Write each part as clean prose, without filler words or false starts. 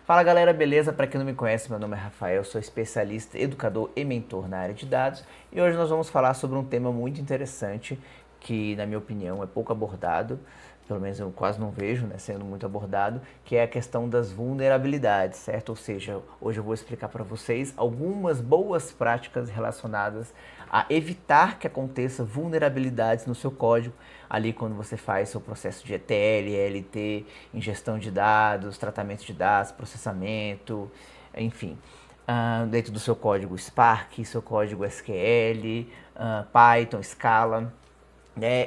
Fala galera, beleza? Para quem não me conhece, meu nome é Rafael, sou especialista, educador e mentor na área de dados e hoje nós vamos falar sobre um tema muito interessante que, na minha opinião, é pouco abordado, pelo menos eu quase não vejo, né, sendo muito abordado, que é a questão das vulnerabilidades, certo? Ou seja, hoje eu vou explicar para vocês algumas boas práticas relacionadas a evitar que aconteça vulnerabilidades no seu código, ali quando você faz seu processo de ETL, ELT, ingestão de dados, tratamento de dados, processamento, enfim. Dentro do seu código Spark, seu código SQL, Python, Scala.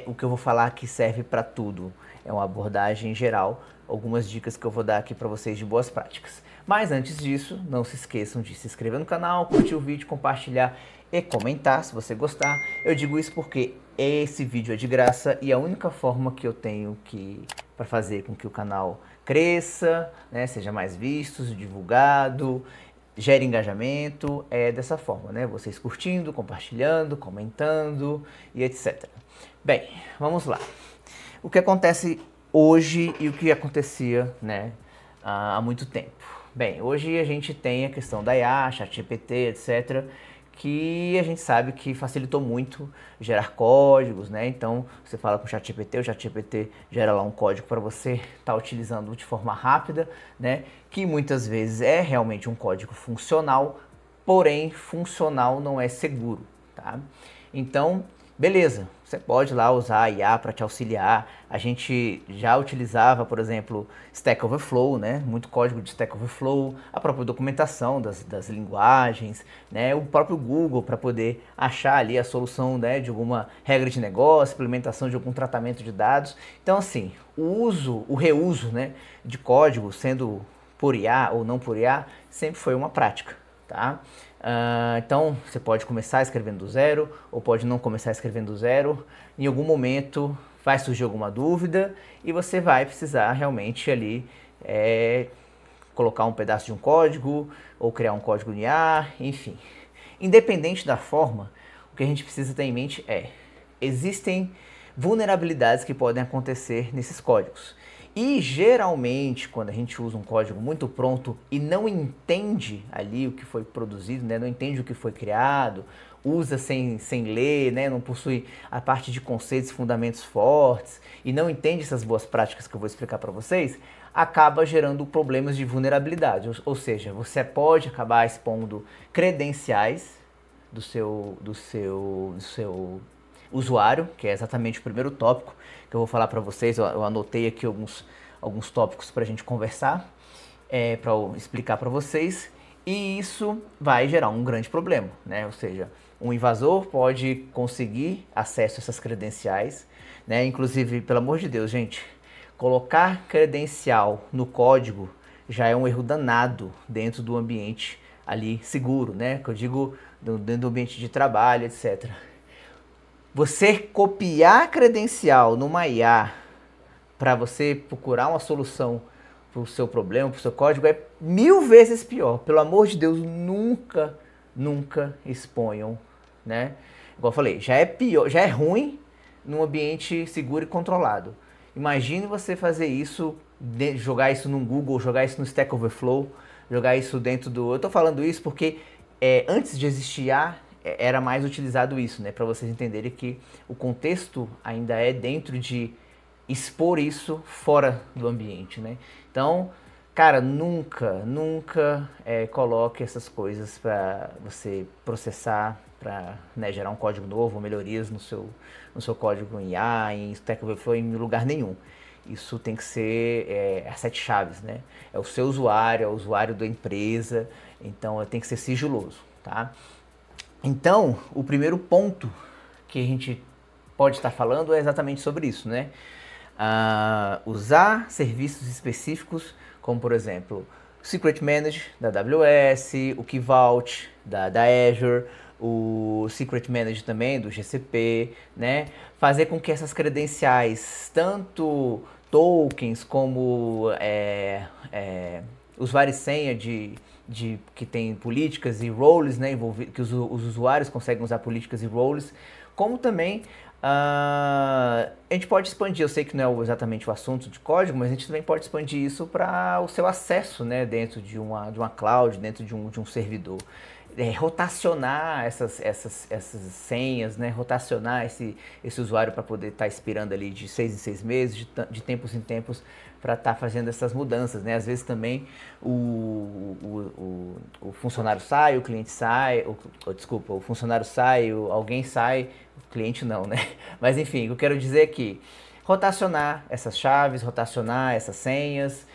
O que eu vou falar aqui serve para tudo. É uma abordagem geral, algumas dicas que eu vou dar aqui para vocês de boas práticas. Mas antes disso, não se esqueçam de se inscrever no canal, curtir o vídeo, compartilhar e comentar se você gostar. Eu digo isso porque esse vídeo é de graça e a única forma que eu tenho para fazer com que o canal cresça, né, seja mais visto, divulgado, gere engajamento, é dessa forma, né? Vocês curtindo, compartilhando, comentando e etc. Bem, vamos lá. O que acontece hoje e o que acontecia, né, há muito tempo. Bem, hoje a gente tem a questão da IA, ChatGPT, etc., que a gente sabe que facilitou muito gerar códigos, né? Então, você fala com o ChatGPT gera lá um código para você estar utilizando de forma rápida, né? Que muitas vezes é realmente um código funcional, porém funcional não é seguro, tá? Então, beleza, você pode lá usar a IA para te auxiliar. A gente já utilizava, por exemplo, Stack Overflow, né? Muito código de Stack Overflow, a própria documentação das linguagens, né? O próprio Google para poder achar ali a solução, né, de alguma regra de negócio, implementação de algum tratamento de dados. Então, assim, o reuso, né, de código, sendo por IA ou não por IA, sempre foi uma prática, tá? Então, você pode começar escrevendo do zero, ou pode não começar escrevendo do zero. Em algum momento vai surgir alguma dúvida e você vai precisar realmente ali colocar um pedaço de um código, ou criar um código em IA, enfim. Independente da forma, o que a gente precisa ter em mente existem vulnerabilidades que podem acontecer nesses códigos. E geralmente, quando a gente usa um código muito pronto e não entende ali o que foi produzido, né, não entende o que foi criado, usa sem ler, né, não possui a parte de conceitos e fundamentos fortes e não entende essas boas práticas que eu vou explicar para vocês, acaba gerando problemas de vulnerabilidade. Ou seja, você pode acabar expondo credenciais do seu usuário, que é exatamente o primeiro tópico que eu vou falar para vocês. Eu anotei aqui alguns tópicos para a gente conversar, para explicar para vocês, e isso vai gerar um grande problema, né? Ou seja, um invasor pode conseguir acesso a essas credenciais, né? Inclusive, pelo amor de Deus, gente, colocar credencial no código já é um erro danado dentro do ambiente ali seguro, né? Que eu digo dentro do ambiente de trabalho, etc. Você copiar a credencial numa IA para você procurar uma solução para o seu problema, para o seu código, é 1000 vezes pior. Pelo amor de Deus, nunca exponham, né? Igual eu falei, já é pior, já é ruim num ambiente seguro e controlado. Imagine você fazer isso, jogar isso no Google, jogar isso no Stack Overflow, jogar isso dentro do... Eu tô falando isso porque antes de existir IA, era mais utilizado isso, né? Para vocês entenderem que o contexto ainda é dentro de expor isso fora do ambiente, né? Então, cara, nunca coloque essas coisas para você processar, para, né, gerar um código novo, melhorias no seu código em IA, em Stack Overflow, em lugar nenhum. Isso tem que ser as 7 chaves, né? É o seu usuário, é o usuário da empresa, então tem que ser sigiloso, tá? Então, o primeiro ponto que a gente pode estar falando é exatamente sobre isso, né? Usar serviços específicos, como por exemplo, o Secret Manager da AWS, o Key Vault da Azure, o Secret Manager também do GCP, né? Fazer com que essas credenciais, tanto tokens como usuário e senha que tem políticas e roles, né, que os usuários conseguem usar políticas e roles, como também A gente pode expandir, eu sei que não é exatamente o assunto de código, mas a gente também pode expandir isso para o seu acesso, né, dentro de uma cloud, dentro de um servidor. Rotacionar essas senhas, né, rotacionar esse usuário para poder estar expirando ali de 6 em 6 meses, de tempos em tempos, para estar fazendo essas mudanças, né? Às vezes também o funcionário sai, o cliente sai, desculpa, o funcionário sai, alguém sai, o cliente não, né? Mas enfim, o que eu quero dizer é que rotacionar essas chaves, rotacionar essas senhas,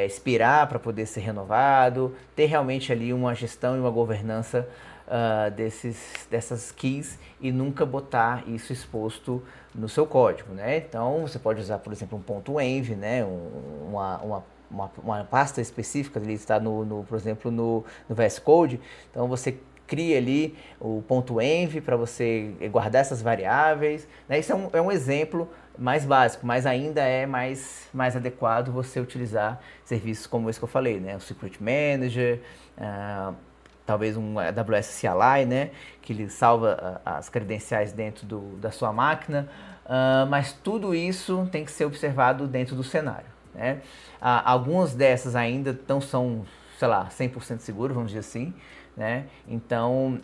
expirar para poder ser renovado, ter realmente ali uma gestão e uma governança dessas keys e nunca botar isso exposto no seu código, né? Então você pode usar, por exemplo, um ponto .env, né? Uma pasta específica, ele está por exemplo, no VS Code. Então você cria ali o ponto .env para você guardar essas variáveis, né? Isso é um exemplo mais básico, mas ainda é mais adequado você utilizar serviços como esse que eu falei, né? O Secret Manager, talvez um AWS CLI, né? Que ele salva as credenciais dentro da sua máquina, mas tudo isso tem que ser observado dentro do cenário, né? Algumas dessas ainda não são, sei lá, 100% seguras, vamos dizer assim, né? Então,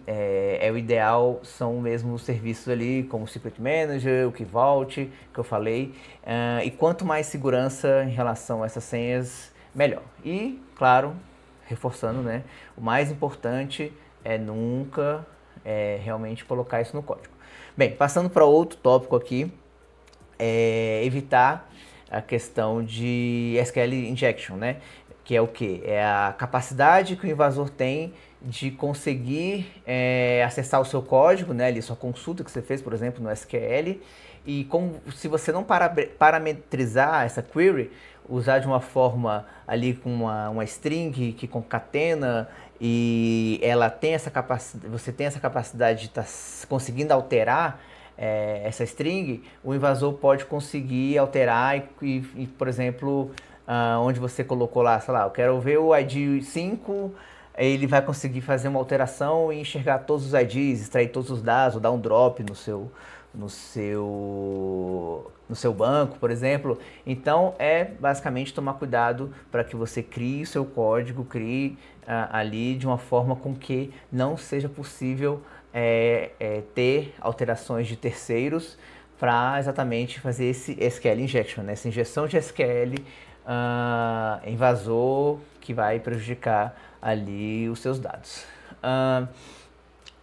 o ideal são mesmo os serviços ali, como o Secret Manager, o Key Vault, que eu falei, e quanto mais segurança em relação a essas senhas, melhor. E, claro, reforçando, né? O mais importante é nunca realmente colocar isso no código. Bem, passando para outro tópico aqui, evitar a questão de SQL injection, né? Que é o que? É a capacidade que o invasor tem de conseguir acessar o seu código, né? Ali, sua consulta que você fez, por exemplo, no SQL, e se você não parametrizar essa query, usar de uma forma ali com uma string que concatena e ela tem essa capacidade, você tem essa capacidade de estar conseguindo alterar essa string, o invasor pode conseguir alterar e por exemplo, onde você colocou lá, sei lá, eu quero ver o ID 5, ele vai conseguir fazer uma alteração e enxergar todos os IDs, extrair todos os dados, ou dar um drop no seu banco, por exemplo. Então é basicamente tomar cuidado para que você crie o seu código, crie ali de uma forma com que não seja possível ter alterações de terceiros para exatamente fazer esse SQL injection, né? Essa injeção de SQL invasor que vai prejudicar ali os seus dados.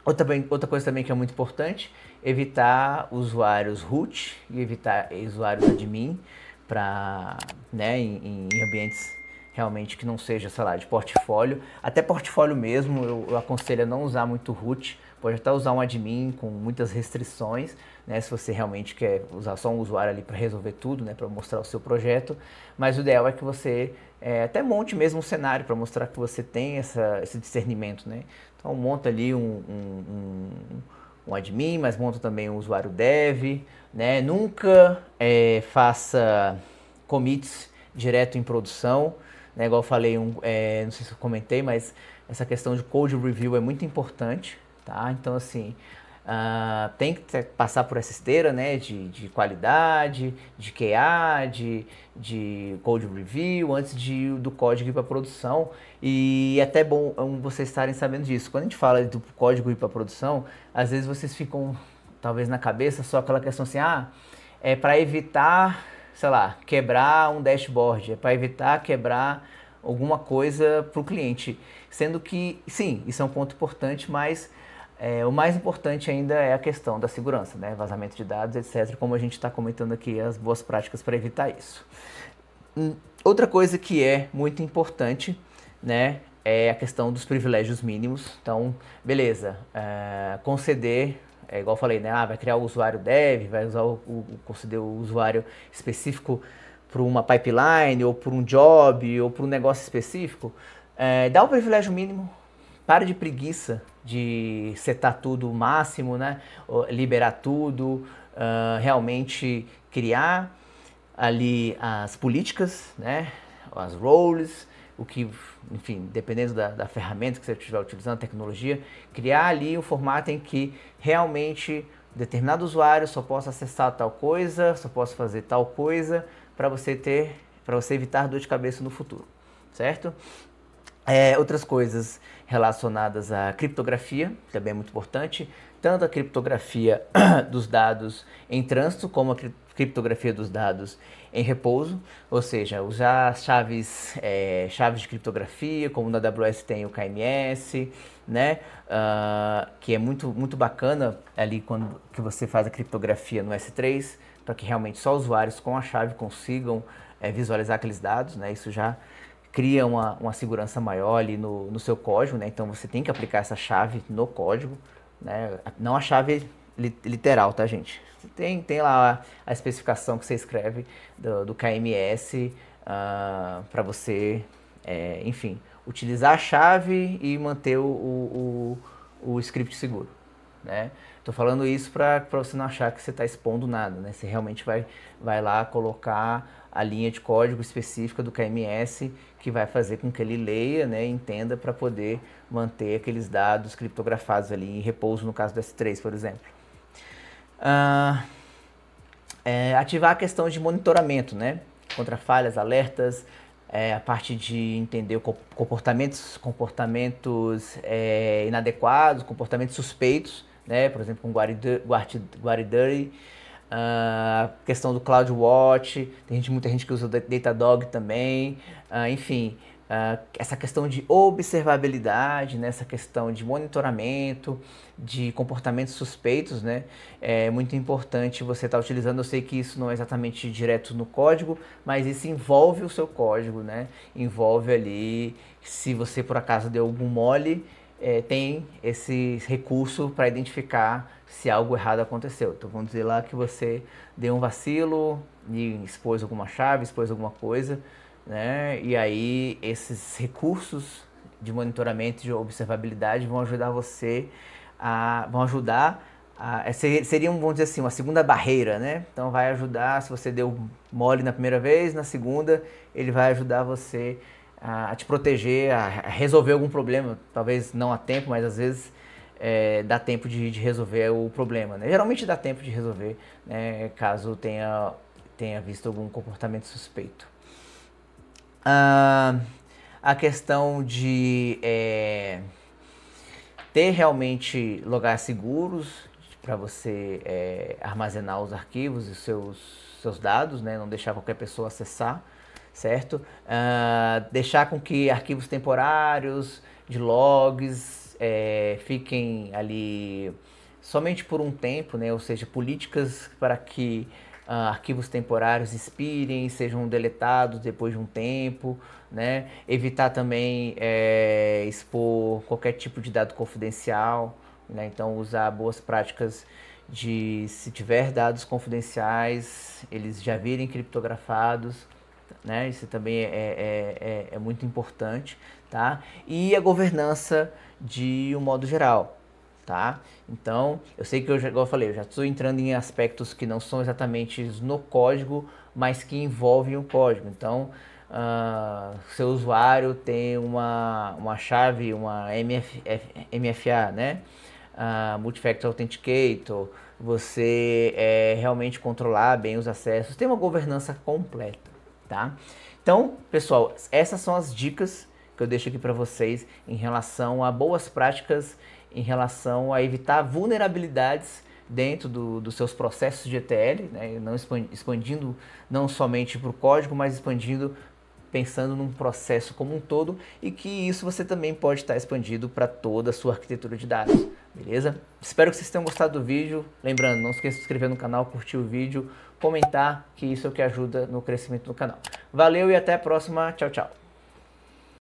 Outra coisa também que é muito importante, evitar usuários root e evitar usuários admin para, né, em ambientes realmente que não seja, sei lá, de portfólio. Até portfólio mesmo, eu aconselho a não usar muito root, pode até usar um admin com muitas restrições, né, se você realmente quer usar só um usuário ali para resolver tudo, né, para mostrar o seu projeto, mas o ideal é que você até monte mesmo um cenário para mostrar que você tem esse discernimento, né. Então monta ali um admin, mas monta também um usuário dev, né, nunca faça commits direto em produção, né, igual eu falei, não sei se eu comentei, mas essa questão de code review é muito importante, tá? Então, assim, tem que passar por essa esteira, né, de qualidade, de QA, de code review, antes do código ir para produção. E é até bom vocês estarem sabendo disso. Quando a gente fala do código ir para produção, às vezes vocês ficam, talvez na cabeça, só aquela questão assim, é para evitar, sei lá, quebrar um dashboard, é para evitar quebrar alguma coisa para o cliente. Sendo que, sim, isso é um ponto importante, mas o mais importante ainda é a questão da segurança, né? Vazamento de dados, etc. Como a gente está comentando aqui, as boas práticas para evitar isso. Outra coisa que é muito importante, né, é a questão dos privilégios mínimos. Então, beleza, conceder, igual eu falei, né, vai criar o usuário dev, vai usar conceder o usuário específico para uma pipeline, ou para um job, ou para um negócio específico, dá o privilégio mínimo, para de preguiça de setar tudo o máximo, né? Liberar tudo, realmente criar ali as políticas, né? As roles, o que, enfim, dependendo da ferramenta que você estiver utilizando, a tecnologia, criar ali um formato em que realmente determinado usuário só posso acessar tal coisa, só posso fazer tal coisa, para você evitar dor de cabeça no futuro, certo? Outras coisas relacionadas à criptografia, também é muito importante, tanto a criptografia dos dados em trânsito, como a criptografia dos dados em repouso, ou seja, usar chaves de criptografia, como na AWS tem o KMS, né? Que é muito bacana ali quando que você faz a criptografia no S3, para que realmente só usuários com a chave consigam visualizar aqueles dados, né? Isso já cria uma segurança maior ali no seu código, né? Então você tem que aplicar essa chave no código, né? Não a chave literal, tá, gente? Tem lá a especificação que você escreve do KMS para você, enfim, utilizar a chave e manter o script seguro, né? Tô falando isso para você não achar que você está expondo nada, né? Você realmente vai lá colocar a linha de código específica do KMS que vai fazer com que ele leia, né, e entenda para poder manter aqueles dados criptografados ali em repouso, no caso do S3, por exemplo. Ativar a questão de monitoramento, né, contra falhas, alertas, a parte de entender comportamentos inadequados, comportamentos suspeitos, né, por exemplo, com Guarddury, questão do CloudWatch, muita gente que usa o Datadog também, enfim, essa questão de observabilidade, né, essa questão de monitoramento, de comportamentos suspeitos, né, é muito importante você estar utilizando. Eu sei que isso não é exatamente direto no código, mas isso envolve o seu código, né, envolve ali, se você por acaso deu algum mole, tem esse recurso para identificar se algo errado aconteceu. Então vamos dizer lá que você deu um vacilo e expôs alguma chave, expôs alguma coisa, né? E aí esses recursos de monitoramento e de observabilidade vão ajudar você seriam, vamos dizer assim, uma segunda barreira, né? Então vai ajudar, se você deu mole na primeira vez, na segunda ele vai ajudar você a te proteger, a resolver algum problema, talvez não a tempo, mas às vezes dá tempo de resolver o problema, né? Geralmente dá tempo de resolver, né, caso tenha visto algum comportamento suspeito. A questão de ter realmente lugares seguros para você armazenar os arquivos e seus dados, né? Não deixar qualquer pessoa acessar, certo? Deixar com que arquivos temporários de logs fiquem ali somente por um tempo, né? Ou seja, políticas para que arquivos temporários expirem, sejam deletados depois de um tempo, né? Evitar também expor qualquer tipo de dado confidencial, né? Então usar boas práticas de, se tiver dados confidenciais, eles já virem criptografados, né? Isso também é muito importante, tá? E a governança de um modo geral, tá? Então, eu sei que igual eu falei, eu já estou entrando em aspectos que não são exatamente no código, mas que envolvem o código. Então, seu usuário tem uma chave, uma MFA, né? Multifactor Authenticator, você realmente controlar bem os acessos, tem uma governança completa, tá? Então, pessoal, essas são as dicas que eu deixo aqui para vocês em relação a boas práticas, em relação a evitar vulnerabilidades dentro dos seus processos de ETL, né? Não expandindo não somente para o código, mas expandindo pensando num processo como um todo, e que isso você também pode estar expandido para toda a sua arquitetura de dados, beleza? Espero que vocês tenham gostado do vídeo. Lembrando, não esqueça de se inscrever no canal, curtir o vídeo, comentar, que isso é o que ajuda no crescimento do canal. Valeu e até a próxima. Tchau, tchau.